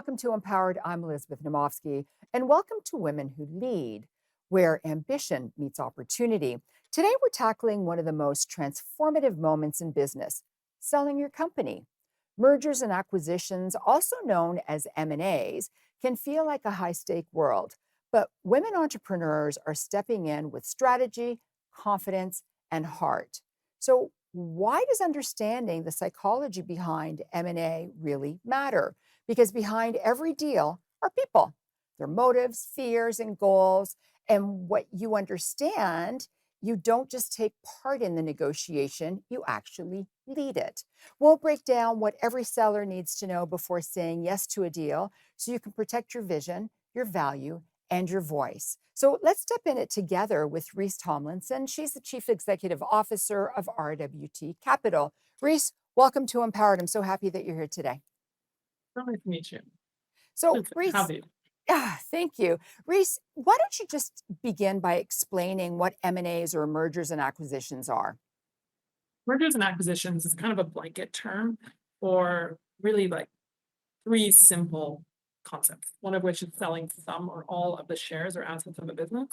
welcome to Empowered. I'm Elizabeth Naumovski, and welcome to Women Who Lead, where ambition meets opportunity. Today, we're tackling one of the most transformative moments in business, selling your company. Mergers and acquisitions, also known as M&As, can feel like a high-stake world, but women entrepreneurs are stepping in with strategy, confidence, and heart. So, why does understanding the psychology behind M&A really matter? Because behind every deal are people, their motives, fears, and goals. And what you understand, you don't just take part in the negotiation, you actually lead it. We'll break down what every seller needs to know before saying yes to a deal so you can protect your vision, your value, and your voice. So let's step in it together with Reece Tomlinson. She's the Chief Executive Officer of RWT Capital. Reece, welcome to Empowered. I'm so happy that you're here today. So nice to meet you. So, Good to have Reece, you. thank you. Reece, why don't you just begin by explaining what M&As or mergers and acquisitions are? Mergers and acquisitions is kind of a blanket term for really like three simple concepts, one of which is selling some or all of the shares or assets of a business.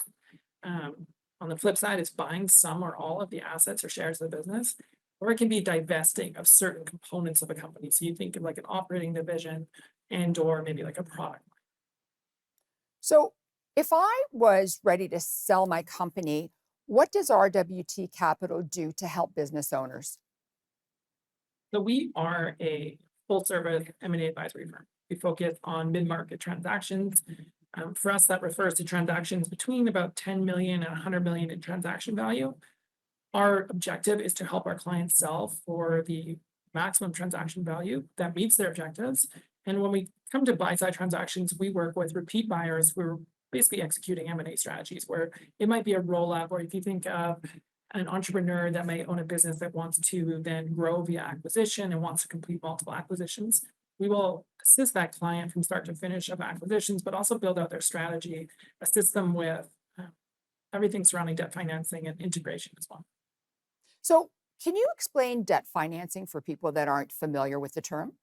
Um, on the flip side, it's buying some or all of the assets or shares of the business, or it can be divesting of certain components of a company. So you think of like an operating division and or maybe like a product. So, if I was ready to sell my company, what does RWT Capital do to help business owners? So we are a full service M&A advisory firm. We focus on mid-market transactions. For us, that refers to transactions between about 10 million and 100 million in transaction value. Our objective is to help our clients sell for the maximum transaction value that meets their objectives. And when we come to buy-side transactions, we work with repeat buyers who are basically executing M&A strategies where it might be a roll-up, or if you think of an entrepreneur that may own a business that wants to then grow via acquisition and wants to complete multiple acquisitions, we will assist that client from start to finish of acquisitions, but also build out their strategy, assist them with everything surrounding debt financing and integration as well. So, can you explain debt financing for people that aren't familiar with the term?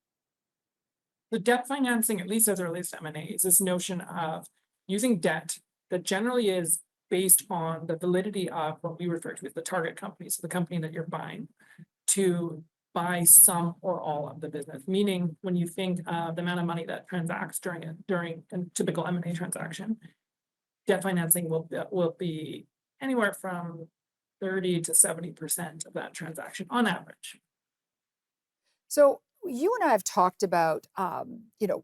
The debt financing, at least as it relates to M&A, is this notion of using debt that generally is based on the validity of what we refer to as the target company, so the company that you're buying, to buy some or all of the business. Meaning, when you think of the amount of money that transacts during a typical M&A transaction, debt financing will be anywhere from 30 to 70% of that transaction on average. So, you and I have talked about,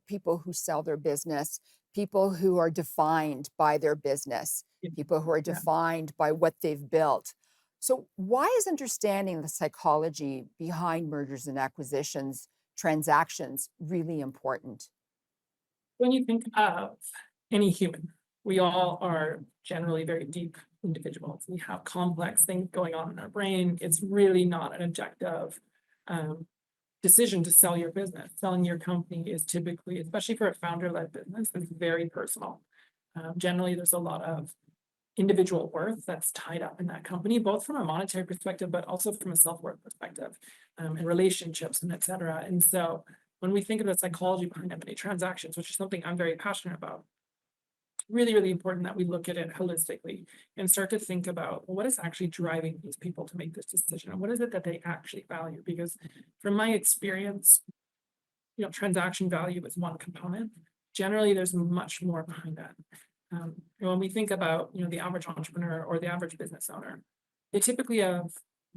people who sell their business, people who are defined by their business, people who are Yeah. defined by what they've built. So, why is understanding the psychology behind mergers and acquisitions transactions really important? When you think of any human, we all are generally very deep individuals. We have complex things going on in our brain. It's really not an objective um, decision to sell your business. Selling your company is typically, especially for a founder-led business, it's very personal. Generally, there's a lot of individual worth that's tied up in that company, both from a monetary perspective, but also from a self-worth perspective, and relationships and et cetera. And so when we think of the psychology behind M&A transactions, which is something I'm very passionate about, it's really, really important that we look at it holistically and start to think about, well, what is actually driving these people to make this decision? And what is it that they actually value? Because from my experience, transaction value is one component. Generally, there's much more behind that. When we think about, the average entrepreneur or the average business owner, they typically have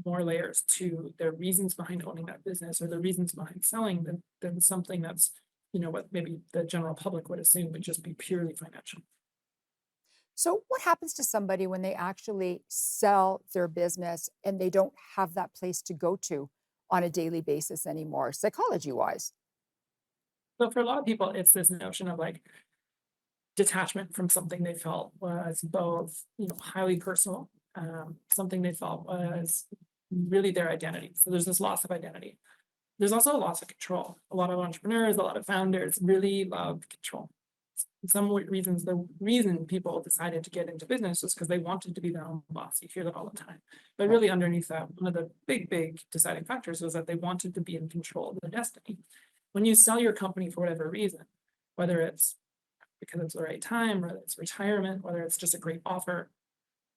more layers to their reasons behind owning that business or the reasons behind selling than something that's, what maybe the general public would assume would just be purely financial. So, what happens to somebody when they actually sell their business and they don't have that place to go to on a daily basis anymore, psychology wise? So for a lot of people, it's this notion of like detachment from something they felt was both, highly personal, something they felt was really their identity. So there's this loss of identity. There's also a loss of control. A lot of entrepreneurs, a lot of founders really love control. In some reasons, the reason people decided to get into business was because they wanted to be their own boss. You hear that all the time. But Right. really underneath that, one of the big deciding factors was that they wanted to be in control of their destiny. When you sell your company for whatever reason, whether it's because it's the right time, whether it's retirement, whether it's just a great offer.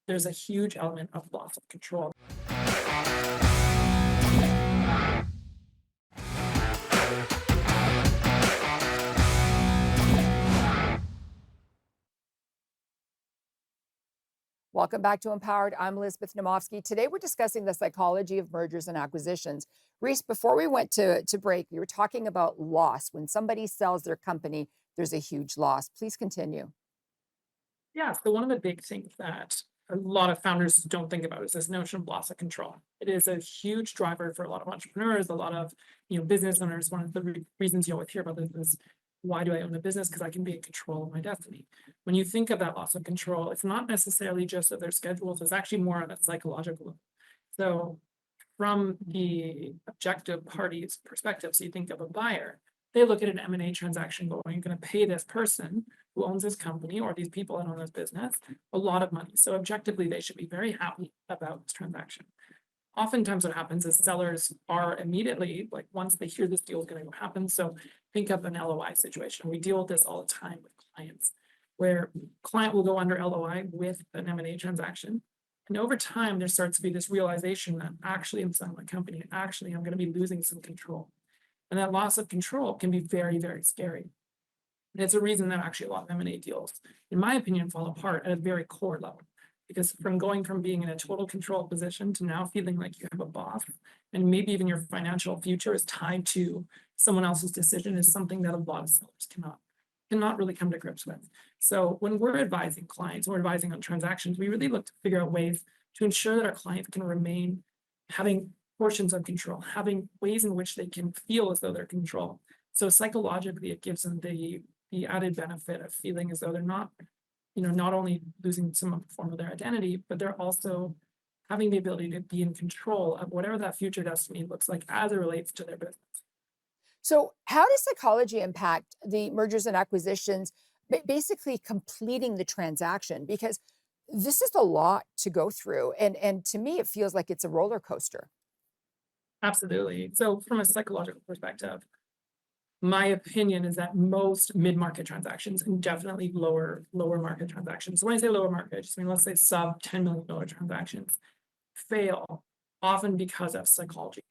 There's a huge element of loss of control. Welcome back to Empowered. I'm Elizabeth Naumovski. Today, we're discussing the psychology of mergers and acquisitions. Reece, before we went to break, we were talking about loss. When somebody sells their company, there's a huge loss. Please continue. Yeah, so one of the big things that a lot of founders don't think about is this notion of loss of control. It is a huge driver for a lot of entrepreneurs, a lot of business owners. One of the reasons you always hear about this is, why do I own a business? Because I can be in control of my destiny. When you think of that loss of control, it's not necessarily just of their schedules, it's actually more on a psychological level. So from the objective party's perspective, so you think of a buyer, they look at an M&A transaction going, I'm going to pay this person who owns this company or these people that own this business a lot of money. So objectively, they should be very happy about this transaction. Oftentimes what happens is sellers are immediately, like, once they hear this deal is going to happen. So think of an LOI situation. We deal with this all the time with clients, where client will go under LOI with an M&A transaction. And over time, there starts to be this realization that actually I'm selling my company, actually I'm going to be losing some control. And that loss of control can be very, very scary. And it's a reason that actually a lot of M&A deals, in my opinion, fall apart at a very core level. Because from going from being in a total control position to now feeling like you have a boss, and maybe even your financial future is tied to someone else's decision, is something that a lot of sellers cannot really come to grips with. So when we're advising clients, we're advising on transactions, we really look to figure out ways to ensure that our clients can remain having portions of control, having ways in which they can feel as though they're in control. So psychologically, it gives them the added benefit of feeling as though they're not only losing some form of their identity, but they're also having the ability to be in control of whatever that future destiny looks like as it relates to their business. So, how does psychology impact the mergers and acquisitions, basically completing the transaction? Because this is a lot to go through. And to me, it feels like it's a roller coaster. Absolutely. So from a psychological perspective, my opinion is that most mid-market transactions, and definitely lower market transactions. So when I say lower market, I just mean, let's say sub $10 million transactions, fail often because of psychology.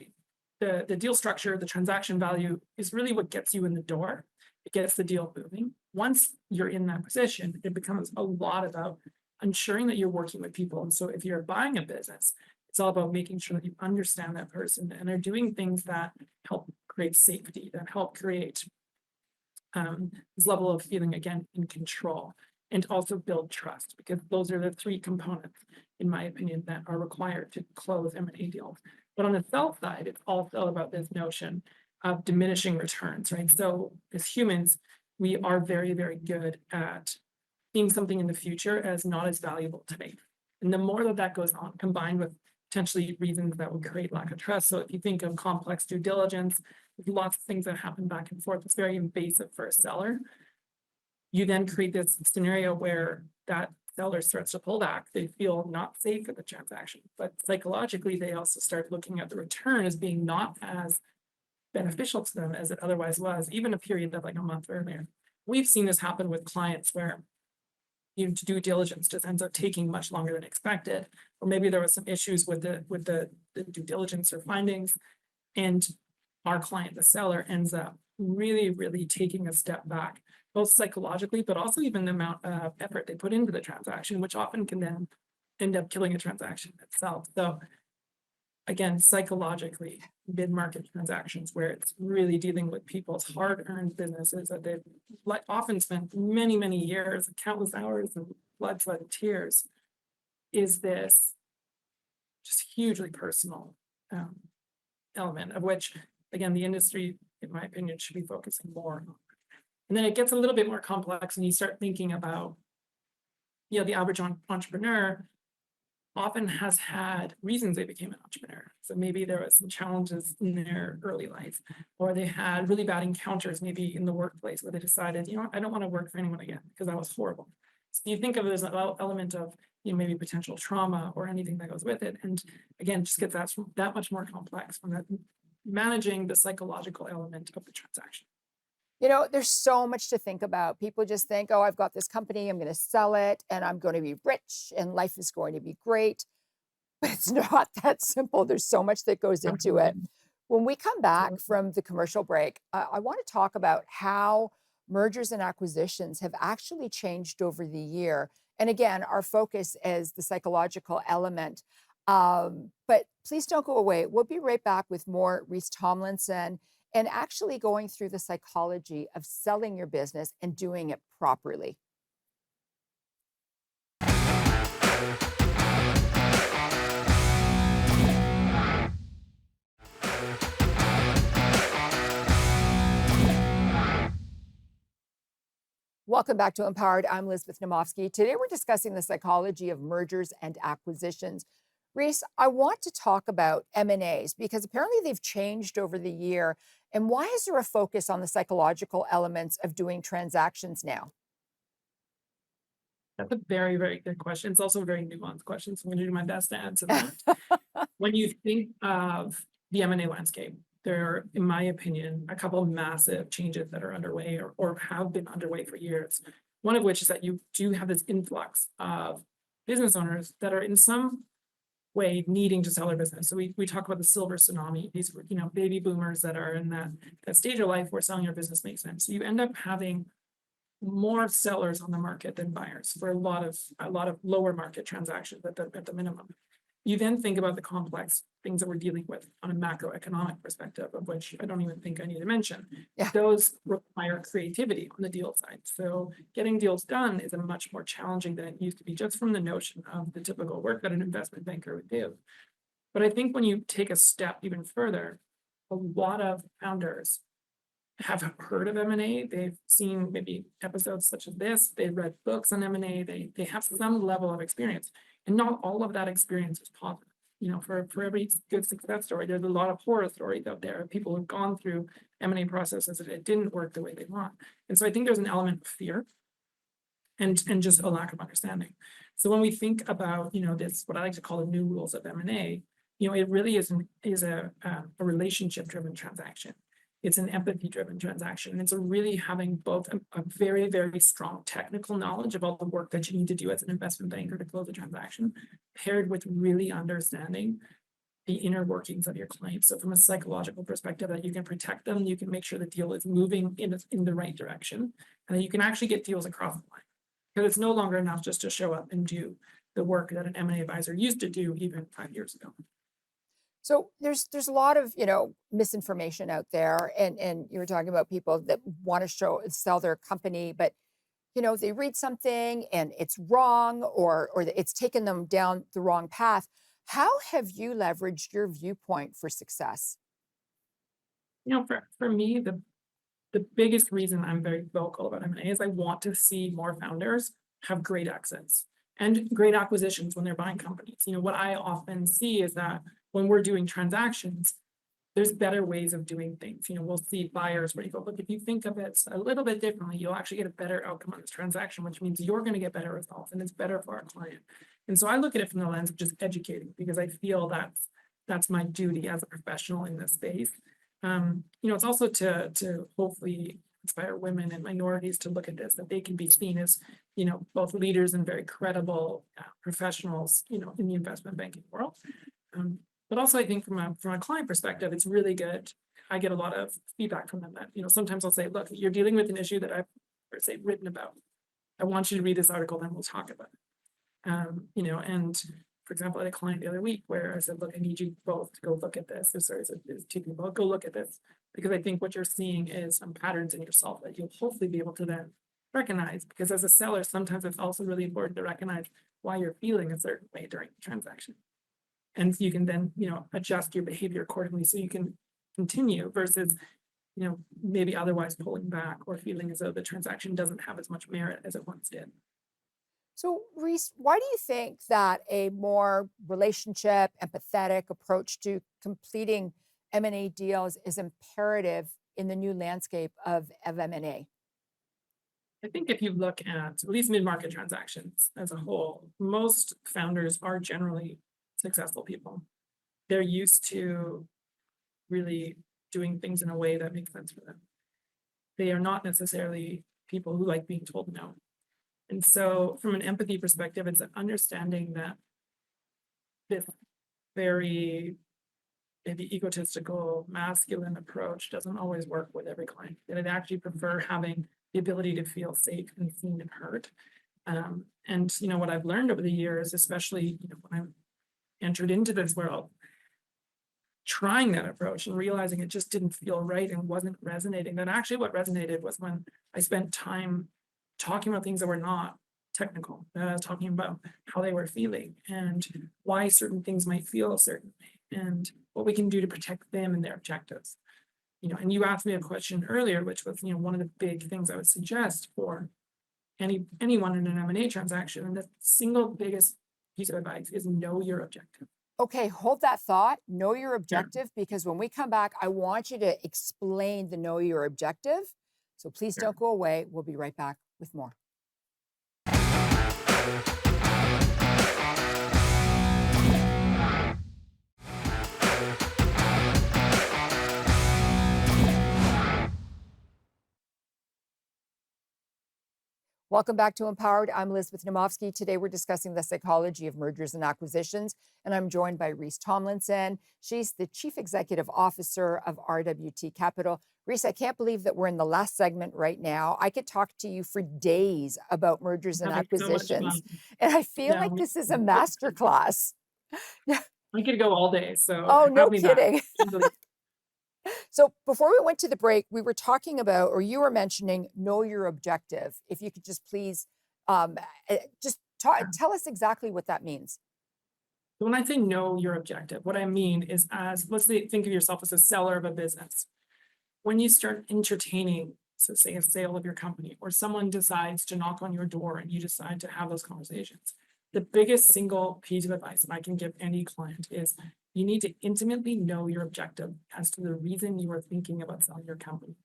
The deal structure, the transaction value is really what gets you in the door. It gets the deal moving. Once you're in that position, it becomes a lot about ensuring that you're working with people. And so if you're buying a business, it's all about making sure that you understand that person and are doing things that help create safety, that help create this level of feeling, again, in control, and also build trust, because those are the three components, in my opinion, that are required to close M&A deals. But on the sell side, it's also about this notion of diminishing returns, right? So as humans, we are very, very good at seeing something in the future as not as valuable today. And the more that goes on, combined with potentially reasons that would create lack of trust. So if you think of complex due diligence, there's lots of things that happen back and forth. It's very invasive for a seller. You then create this scenario where that seller starts to pull back. They feel not safe at the transaction, but psychologically, they also start looking at the return as being not as beneficial to them as it otherwise was, even a period of like a month earlier. We've seen this happen with clients where due diligence just ends up taking much longer than expected, or maybe there was some issues with the due diligence or findings, and our client, the seller, ends up really, really taking a step back, both psychologically, but also even the amount of effort they put into the transaction, which often can then end up killing a transaction itself. So again, psychologically, mid-market transactions where it's really dealing with people's hard-earned businesses that they've often spent many, many years, countless hours of blood, sweat, and tears, is this just hugely personal element of which, again, the industry, in my opinion, should be focusing more on. And then it gets a little bit more complex and you start thinking about, the average entrepreneur often has had reasons they became an entrepreneur. So maybe there was some challenges in their early life, or they had really bad encounters maybe in the workplace where they decided, I don't want to work for anyone again because that was horrible. So you think of it as an element of, maybe potential trauma or anything that goes with it. And again, just gets that much more complex from that, managing the psychological element of the transaction. There's so much to think about. People just think, oh, I've got this company, I'm going to sell it, and I'm going to be rich, and life is going to be great. But it's not that simple. There's so much that goes into it. Absolutely. When we come back Absolutely. from the commercial break, I want to talk about how mergers and acquisitions have actually changed over the year. And again, our focus is the psychological element. But please don't go away. We'll be right back with more Reece Tomlinson and actually going through the psychology of selling your business and doing it properly. Welcome back to Empowered. I'm Elizabeth Naumovski. Today we're discussing the psychology of mergers and acquisitions. Reece, I want to talk about M&As because apparently they've changed over the year. And why is there a focus on the psychological elements of doing transactions now? That's a very, very good question. It's also a very nuanced question, so I'm going to do my best to answer that. When you think of the M&A landscape, there are, in my opinion, a couple of massive changes that are underway or have been underway for years. One of which is that you do have this influx of business owners that are in some way needing to sell their business. So we talk about the silver tsunami, these baby boomers that are in that stage of life where selling your business makes sense. So you end up having more sellers on the market than buyers for a lot of lower market transactions at the minimum. You then think about the complex things that we're dealing with on a macroeconomic perspective, of which I don't even think I need to mention. Yeah. Those require creativity on the deal side. So getting deals done is a much more challenging than it used to be, just from the notion of the typical work that an investment banker would do. But I think when you take a step even further, a lot of founders have heard of M&A. They've seen maybe episodes such as this. They've read books on M&A. They have some level of experience, and not all of that experience is positive. For every good success story, there's a lot of horror stories out there of people who've gone through M&A processes and it didn't work the way they want. And so I think there's an element of fear and just a lack of understanding. So when we think about this, what I like to call the new rules of M&A, it really is a relationship driven transaction. It's an empathy driven transaction. And it's really having both a very, very strong technical knowledge of all the work that you need to do as an investment banker to close a transaction, paired with really understanding the inner workings of your clients. So from a psychological perspective, that you can protect them, you can make sure the deal is moving in the right direction, and that you can actually get deals across the line. Because it's no longer enough just to show up and do the work that an M&A advisor used to do even 5 years ago. So there's a lot of misinformation out there, and you were talking about people that want to sell their company, but they read something and it's wrong, or it's taken them down the wrong path. How have you leveraged your viewpoint for success? For me, the biggest reason I'm very vocal about M&A is I want to see more founders have great exits and great acquisitions when they're buying companies. What I often see is that when we're doing transactions, there's better ways of doing things. We'll see buyers where you go, look, if you think of it a little bit differently, you'll actually get a better outcome on this transaction, which means you're going to get better results and it's better for our client. And so I look at it from the lens of just educating, because I feel that's my duty as a professional in this space. It's also to hopefully inspire women and minorities to look at this, that they can be seen as, both leaders and very credible professionals, in the investment banking world. But also I think from a client perspective, it's really good. I get a lot of feedback from them that, sometimes I'll say, look, you're dealing with an issue that I've, per se, written about. I want you to read this article, then we'll talk about it. And for example, I had a client the other week where I said, look, I need you both to go look at this. There's two people, go look at this, because I think what you're seeing is some patterns in yourself that you'll hopefully be able to then recognize. Because as a seller, sometimes it's also really important to recognize why you're feeling a certain way during the transaction. And you can then, adjust your behavior accordingly so you can continue versus, maybe otherwise pulling back or feeling as though the transaction doesn't have as much merit as it once did. So, Reece, why do you think that a more relationship, empathetic approach to completing M&A deals is imperative in the new landscape of M&A? I think if you look at least mid-market transactions as a whole, most founders are generally successful people. They're used to really doing things in a way that makes sense for them. they are not necessarily people who like being told no. And so from an empathy perspective, it's understanding that this very maybe egotistical, masculine approach doesn't always work with every client. That I'd actually prefer having the ability to feel safe and seen and heard. And what I've learned over the years, especially when I entered into this world, trying that approach and realizing it just didn't feel right and wasn't resonating. That actually what resonated was when I spent time talking about things that were not technical, talking about how they were feeling and why certain things might feel a certain way and what we can do to protect them and their objectives. And you asked me a question earlier, which was, one of the big things I would suggest for anyone in an M&A transaction. And the single biggest piece of advice is know your objective. Okay, hold that thought. Know your Sure. objective, because when we come back, I want you to explain the know your objective. So please Sure. don't go away. We'll be right back with more. Welcome back to Empowered. I'm Elizabeth Naumovski. Today we're discussing the psychology of mergers and acquisitions, and I'm joined by Reece Tomlinson. She's the Chief Executive Officer of RWT Capital. Reece, I can't believe that we're in the last segment right now. I could talk to you for days about mergers and Having so much acquisitions, fun. and I feel Yeah, like this is a masterclass. I could go all day, so Oh, no have me back. kidding. So before we went to the break, we were talking about, or you were mentioning, know your objective. If you could just please just tell us exactly what that means. So when I say know your objective, what I mean is let's say, think of yourself as a seller of a business. When you start entertaining, so say a sale of your company, or someone decides to knock on your door and you decide to have those conversations, the biggest single piece of advice that I can give any client is you need to intimately know your objective as to the reason you are thinking about selling your company.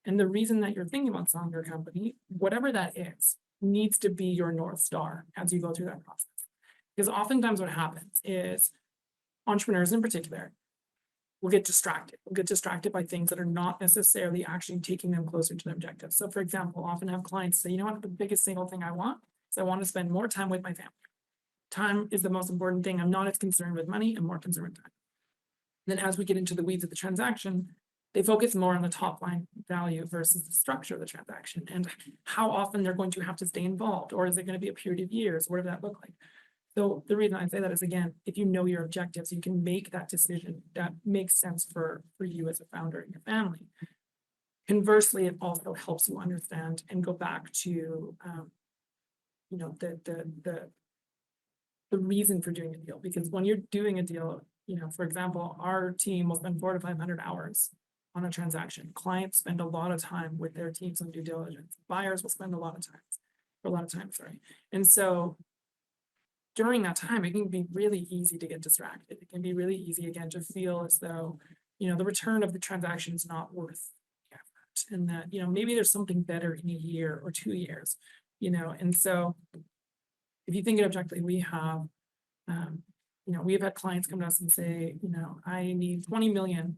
And the reason that you're thinking about selling your company, whatever that is, needs to be your North Star as you go through that process. Because oftentimes what happens is entrepreneurs in particular will get distracted. Will get distracted by things that are not necessarily actually taking them closer to their objectives. So for example, often have clients say, what, the biggest single thing I want is I want to spend more time with my family. Time is the most important thing. I'm not as concerned with money. I'm more concerned with time. Then as we get into the weeds of the transaction, they focus more on the top line value versus the structure of the transaction and how often they're going to have to stay involved, or is it going to be a period of years? What does that look like? So the reason I say that is, again, if you know your objectives, you can make that decision that makes sense for you as a founder and your family. Conversely, it also helps you understand and go back to, the reason for doing a deal. Because when you're doing a deal, for example, our team will spend 400 to 500 hours on a transaction. Clients spend a lot of time with their teams on due diligence. Buyers will spend a lot of time, sorry. And so during that time, it can be really easy to get distracted. It can be really easy, again, to feel as though, the return of the transaction is not worth the effort, and that, maybe there's something better in a year or 2 years, and so if you think it objectively, we've had clients come to us and say, I need 20 million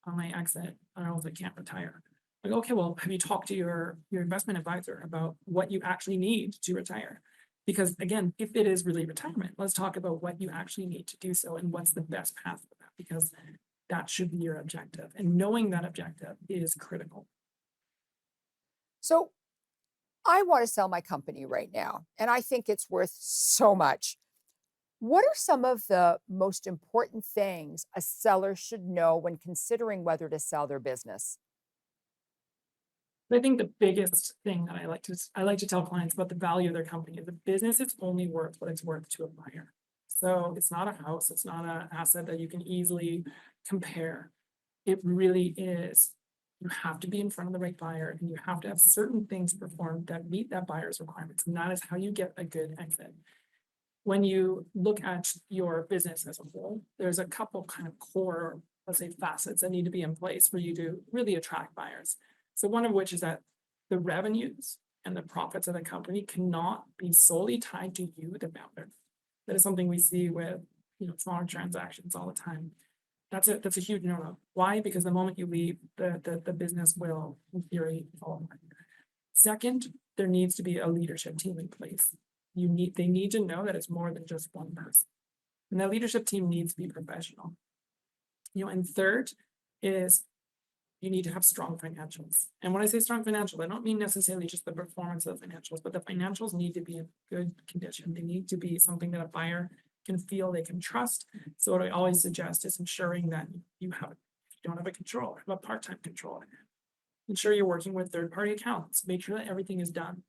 on my exit, or else I can't retire. Like, okay, well, have you talked to your investment advisor about what you actually need to retire? Because again, if it is really retirement, let's talk about what you actually need to do so and what's the best path for that, because that should be your objective. And knowing that objective is critical. So I want to sell my company right now, and I think it's worth so much. What are some of the most important things a seller should know when considering whether to sell their business? I think the biggest thing that I like to tell clients about the value of their company is the business is only worth what it's worth to a buyer. So it's not a house, it's not an asset that you can easily compare. It really is. You have to be in front of the right buyer, and you have to have certain things performed that meet that buyer's requirements. And that is how you get a good exit. When you look at your business as a whole, there's a couple kind of core, let's say, facets that need to be in place for you to really attract buyers. So one of which is that the revenues and the profits of the company cannot be solely tied to you, the founder. That is something we see with, smaller transactions all the time. That's a huge no-no. Why? Because the moment you leave, the business will, in theory, fall apart. Second, there needs to be a leadership team in place. They need to know that it's more than just one person. And that leadership team needs to be professional. And third is you need to have strong financials. And when I say strong financials, I don't mean necessarily just the performance of the financials, but the financials need to be in good condition. They need to be something that a buyer can feel they can trust. So what I always suggest is ensuring that you don't have a controller, have a part-time controller. Ensure you're working with third-party accountants. Make sure that everything is done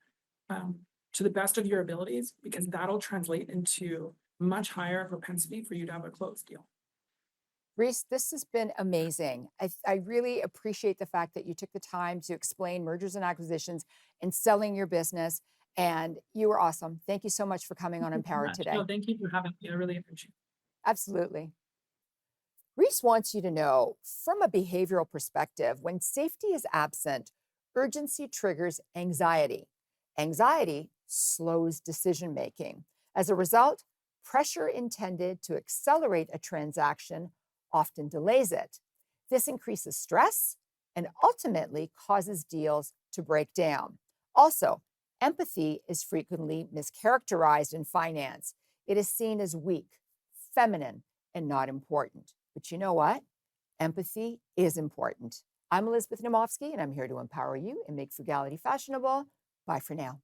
to the best of your abilities, because that'll translate into much higher propensity for you to have a closed deal. Reece, this has been amazing. I really appreciate the fact that you took the time to explain mergers and acquisitions and selling your business. And you were awesome. Thank you so much for coming on Thank you so Empowered much. today. No, thank you for having me. I really appreciate it. Absolutely. Reese wants you to know from a behavioral perspective, when safety is absent, urgency triggers anxiety. Anxiety slows decision making. As a result, pressure intended to accelerate a transaction often delays it. This increases stress and ultimately causes deals to break down. Also, empathy is frequently mischaracterized in finance. It is seen as weak, feminine, and not important. But you know what? Empathy is important. I'm Elizabeth Naumovski, and I'm here to empower you and make frugality fashionable. Bye for now.